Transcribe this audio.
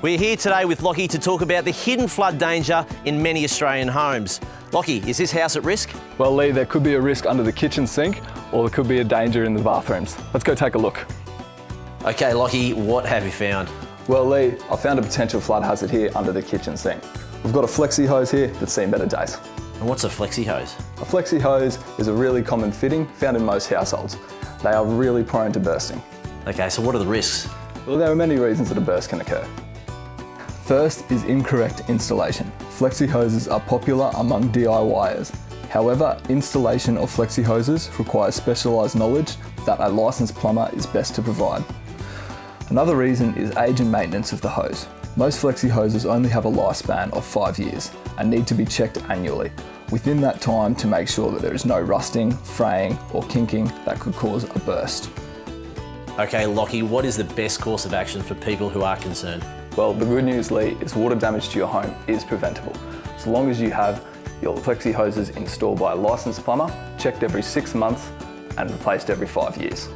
We're here today with Lockie to talk about the hidden flood danger in many Australian homes. Lockie, is this house at risk? Well, Lee, there could be a risk under the kitchen sink or there could be a danger in the bathrooms. Let's go take a look. Okay, Lockie, what have you found? Well, Lee, I found a potential flood hazard here under the kitchen sink. We've got a Flexi hose here that's seen better days. And what's a Flexi hose? A Flexi hose is a really common fitting found in most households. They are really prone to bursting. Okay, so what are the risks? Well, there are many reasons that a burst can occur. First is incorrect installation. Flexi hoses are popular among DIYers. However, installation of Flexi hoses requires specialised knowledge that a licensed plumber is best to provide. Another reason is age and maintenance of the hose. Most Flexi hoses only have a lifespan of 5 years and need to be checked annually, within that time to make sure that there is no rusting, fraying or kinking that could cause a burst. Okay, Lockie, what is the best course of action for people who are concerned? Well, the good news, Lee, is water damage to your home is preventable. So long as you have your Flexi hoses installed by a licensed plumber, checked every 6 months and replaced every 5 years.